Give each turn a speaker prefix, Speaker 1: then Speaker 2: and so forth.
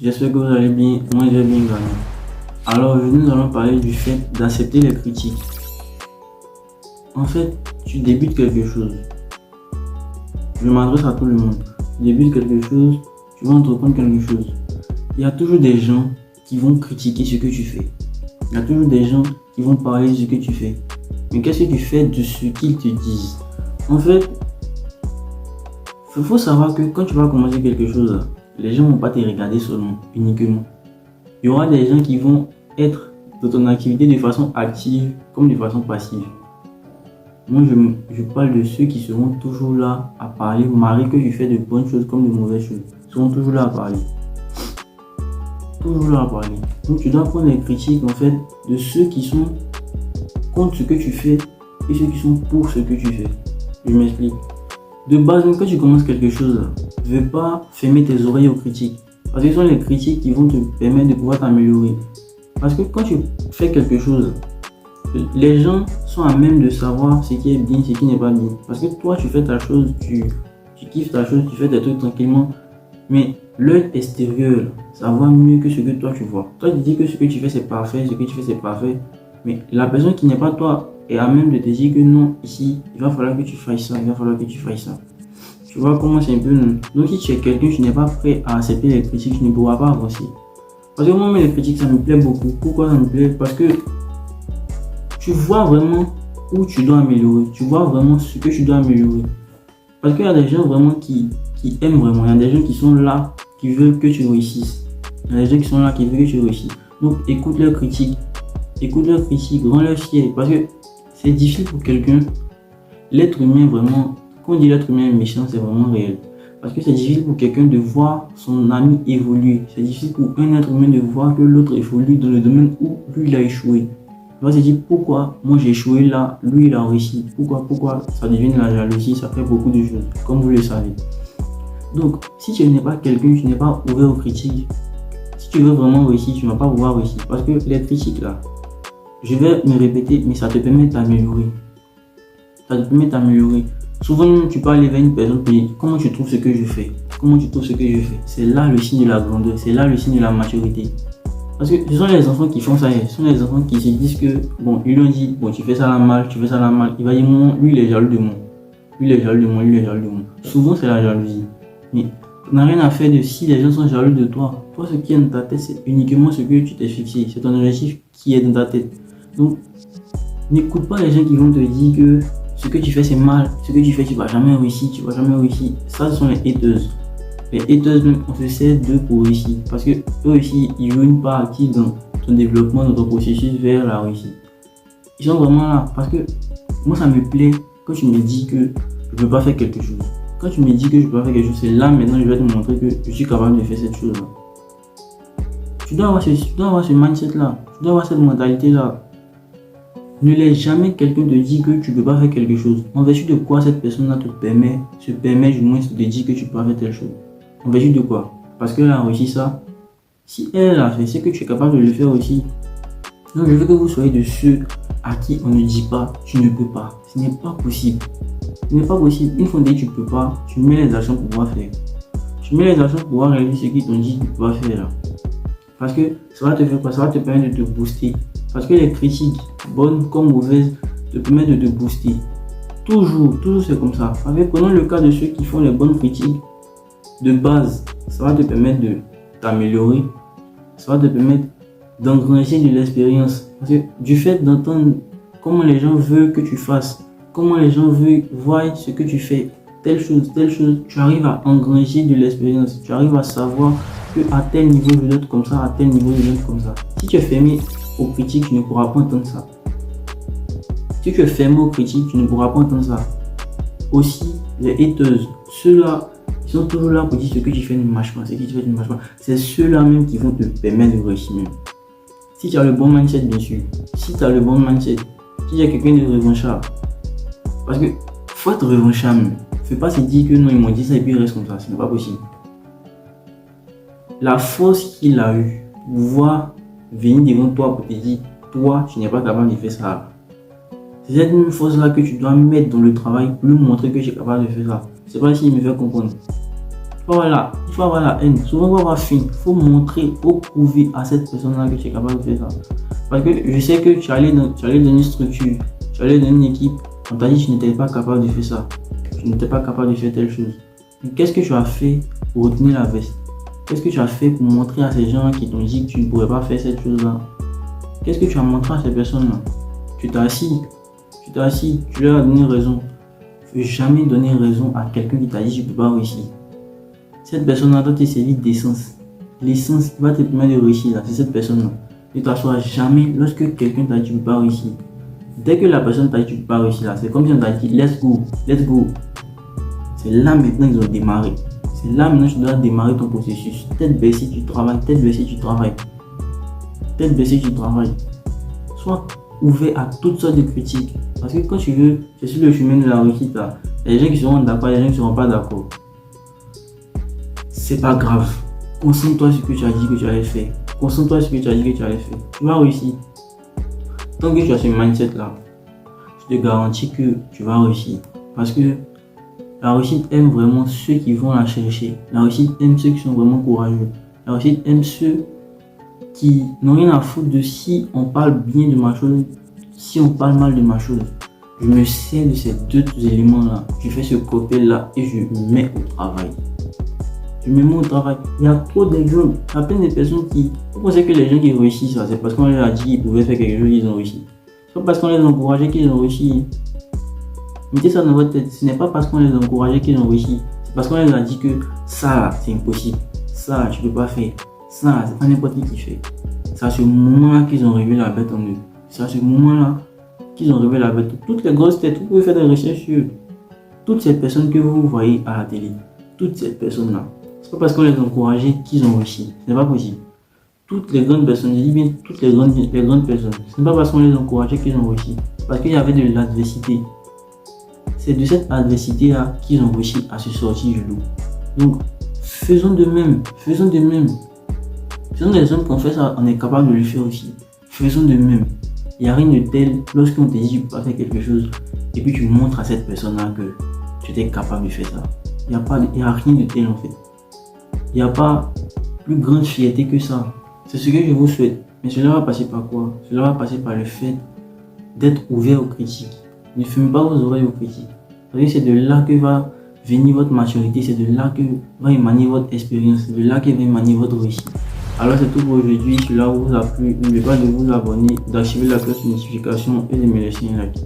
Speaker 1: j'espère que vous allez bien, moi j'ai bien gagné. Alors aujourd'hui nous allons parler du fait d'accepter les critiques. En fait, tu débutes quelque chose. Je m'adresse à tout le monde. Tu débutes quelque chose, tu vas entreprendre quelque chose. Il y a toujours des gens qui vont critiquer ce que tu fais. Il y a toujours des gens qui vont parler de ce que tu fais. Mais qu'est-ce que tu fais de ce qu'ils te disent? En fait, il faut savoir que quand tu vas commencer quelque chose, les gens ne vont pas te regarder seulement, uniquement. Il y aura des gens qui vont être dans ton activité de façon active comme de façon passive. Moi, je parle de ceux qui seront toujours là à parler, malgré que tu fais de bonnes choses comme de mauvaises choses. Ils seront toujours là à parler. Toujours là à parler. Donc, tu dois prendre les critiques, en fait, de ceux qui sont contre ce que tu fais et ceux qui sont pour ce que tu fais. Je m'explique. De base, quand tu commences quelque chose, ne veux pas fermer tes oreilles aux critiques. Parce que ce sont les critiques qui vont te permettre de pouvoir t'améliorer. Parce que quand tu fais quelque chose, les gens sont à même de savoir ce qui est bien, ce qui n'est pas bien. Parce que toi, tu fais ta chose, tu kiffes ta chose, tu fais tes trucs tranquillement. Mais l'œil extérieur, ça voit mieux que ce que toi tu vois. Toi, tu dis que ce que tu fais, c'est parfait, ce que tu fais, c'est parfait. Mais la personne qui n'est pas toi est à même de te dire que non, ici, il va falloir que tu fasses ça, il va falloir que tu fasses ça. Tu vois comment c'est un peu non. Donc si tu es quelqu'un, tu n'es pas prêt à accepter les critiques, tu ne pourras pas avancer. Parce que moi, les critiques, ça me plaît beaucoup. Pourquoi ça me plaît? Parce que tu vois vraiment où tu dois améliorer. Tu vois vraiment ce que tu dois améliorer. Parce qu'il y a des gens vraiment qui aiment vraiment. Il y a des gens qui sont là, qui veulent que tu réussisses. Il y a des gens qui sont là, qui veulent que tu réussisses. Donc écoute leurs critiques. Écoute leurs critiques, rends-leur fier. Parce que c'est difficile pour quelqu'un. L'être humain, vraiment, quand on dit l'être humain est méchant, c'est vraiment réel. Parce que c'est difficile pour quelqu'un de voir son ami évoluer. C'est difficile pour un être humain de voir que l'autre évolue dans le domaine où lui il a échoué. Il va se dire pourquoi moi j'ai échoué là, lui il a réussi. Pourquoi ça devient de la jalousie, ça fait beaucoup de choses, comme vous le savez. Donc, si tu n'es pas quelqu'un, tu n'es pas ouvert aux critiques, si tu veux vraiment réussir, tu ne vas pas pouvoir réussir. Parce que les critiques là, je vais me répéter, mais ça te permet d'améliorer. Ça te permet d'améliorer. Souvent, tu peux aller vers une personne et dire comment tu trouves ce que je fais. Comment tu trouves ce que je fais. C'est là le signe de la grandeur, c'est là le signe de la maturité. Parce que ce sont les enfants qui font ça, ce sont les enfants qui se disent que, bon, ils lui ont dit, bon, tu fais ça là mal, tu fais ça là mal. Il va dire, non, lui il est jaloux de moi. Lui il est jaloux de moi, lui il est jaloux de moi. Souvent, c'est la jalousie. Mais tu n'as rien à faire de si les gens sont jaloux de toi. Toi, ce qui est dans ta tête, c'est uniquement ce que tu t'es fixé. C'est ton objectif qui est dans ta tête. Donc, n'écoute pas les gens qui vont te dire que ce que tu fais c'est mal, ce que tu fais tu vas jamais réussir, tu vas jamais réussir. Ça, ce sont les haters. Les haters, on se sert d'eux pour réussir. Parce que eux aussi, ils jouent une part active dans ton développement, dans ton processus vers la réussite. Ils sont vraiment là. Parce que moi, ça me plaît quand tu me dis que je ne peux pas faire quelque chose. Quand tu me dis que je ne peux pas faire quelque chose, c'est là maintenant je vais te montrer que je suis capable de faire cette chose-là. Tu dois avoir ce mindset-là. Tu dois avoir cette mentalité-là. Ne laisse jamais quelqu'un te dire que tu ne peux pas faire quelque chose. En vertu de quoi cette personne-là se permet du moins de dire que tu peux pas faire telle chose. En vertu de quoi? Parce qu'elle a réussi ça. Si elle a fait, c'est que tu es capable de le faire aussi. Donc je veux que vous soyez de ceux à qui on ne dit pas tu ne peux pas. Ce n'est pas possible. Ce n'est pas possible. Une fois que tu ne peux pas, tu mets les actions pour pouvoir faire. Tu mets les actions pour pouvoir réaliser ce qu'ils t'ont dit que tu peux pas faire là. Parce que ça va te faire quoi? Ça va te permettre de te booster. Parce que les critiques, bonnes comme mauvaises, te permettent de te booster. Toujours c'est comme ça. Prenons le cas de ceux qui font les bonnes critiques. De base, ça va te permettre de t'améliorer. Ça va te permettre d'engranger de l'expérience. Parce que du fait d'entendre comment les gens veulent que tu fasses, comment les gens veulent voir ce que tu fais, telle chose, tu arrives à engranger de l'expérience. Tu arrives à savoir qu'à tel niveau je dois être comme ça, à tel niveau je dois être comme ça. Si tu es fermé aux critiques, tu ne pourras pas entendre ça. Si tu es fermé aux critiques, tu ne pourras pas entendre ça. Aussi, les haters, ceux-là, ils sont toujours là pour dire ce que tu fais ne marche pas, ce que tu fais ne marche pas. C'est ceux-là même qui vont te permettre de réussir même. Si tu as le bon mindset, bien sûr. Si tu as le bon mindset, si tu es quelqu'un de revanchard. Parce que faut être revanchard même. Faut pas se dire que non, ils m'ont dit ça et puis il reste comme ça. Ce n'est pas possible. La force qu'il a eue pour pouvoir venir devant toi pour te dire, toi, tu n'es pas capable de faire ça. C'est cette même force-là que tu dois mettre dans le travail pour lui montrer que tu es capable de faire ça. C'est pas s'il me fait comprendre. il faut avoir la haine. Souvent, il faut avoir faim. Il faut montrer, il faut prouver à cette personne-là que tu es capable de faire ça. Parce que je sais que tu allais dans une structure, tu allais dans une équipe, on t'a dit que tu n'étais pas capable de faire ça. Tu n'étais pas capable de faire telle chose. Qu'est-ce que tu as fait pour retenir la veste? Qu'est-ce que tu as fait pour montrer à ces gens qui t'ont dit que tu ne pourrais pas faire cette chose-là? Qu'est-ce que tu as montré à ces personnes-là? Tu t'es assis, tu leur as donné raison. Il ne faut jamais donner raison à quelqu'un qui t'a dit que tu ne peux pas réussir. Cette personne-là doit te servir d'essence. L'essence qui va te permettre de réussir, c'est cette personne-là. Ne t'assois jamais lorsque quelqu'un t'a dit que tu ne peux pas réussir. Dès que la personne t'a dit que tu ne peux pas réussir, c'est comme si on t'a dit let's go. C'est là maintenant qu'ils ont démarré. C'est là maintenant que tu dois démarrer ton processus. Tête baissée, tu travailles. Sois ouvert à toutes sortes de critiques. Parce que quand tu es sur le chemin de la réussite, il y a des gens qui seront d'accord, il y a des gens qui ne seront pas d'accord. C'est pas grave. Concentre-toi sur ce que tu as dit que tu allais faire. Tu vas réussir. Tant que tu as ce mindset-là, je te garantis que tu vas réussir. Parce que la réussite aime vraiment ceux qui vont la chercher. La réussite aime ceux qui sont vraiment courageux. La réussite aime ceux qui n'ont rien à foutre de si on parle bien de ma chose, si on parle mal de ma chose. Je me sers de ces deux éléments-là. Je fais ce cocktail-là et je me mets au travail. Il y a trop d'exemples. Il y a plein de personnes qui pensent que les gens qui réussissent, c'est parce qu'on leur a dit qu'ils pouvaient faire quelque chose, ils ont réussi. C'est pas parce qu'on les a encouragés qu'ils ont réussi. Mettez ça dans votre tête. Ce n'est pas parce qu'on les a encouragés qu'ils ont réussi. C'est parce qu'on les a dit que ça, c'est impossible. Ça, tu peux pas faire. Ça, c'est pas n'importe qui fait. C'est à ce moment-là qu'ils ont révélé la bête en eux. C'est à ce moment-là qu'ils ont révélé la bête. Toutes les grosses têtes, vous pouvez faire des recherches sur toutes ces personnes que vous voyez à la télé. Toutes ces personnes-là. C'est pas parce qu'on les a encouragés qu'ils ont réussi. Ce n'est pas possible. Toutes les grandes personnes, je dis bien toutes les grandes personnes. Ce n'est pas parce qu'on les a encouragés qu'ils ont réussi. C'est parce qu'il y avait de l'adversité. C'est de cette adversité-là qu'ils ont réussi à se sortir du lot. Donc, faisons de même. Faisons des hommes qui ont fait ça, on est capable de le faire aussi. Faisons de même. Il n'y a rien de tel lorsqu'on te dit que tu peux pas faire quelque chose et puis tu montres à cette personne-là que tu étais capable de faire ça. Il n'y a rien de tel en fait. Il n'y a pas plus grande fierté que ça. C'est ce que je vous souhaite. Mais cela va passer par quoi? Cela va passer par le fait d'être ouvert aux critiques. Ne fermez pas vos oreilles aux critiques. C'est de là que va venir votre maturité. C'est de là que va émaner votre expérience. C'est de là que va émaner votre réussite. Alors c'est tout pour aujourd'hui. Si cela vous a plu, n'oubliez pas de vous abonner, d'activer la cloche de notification et de me laisser un like.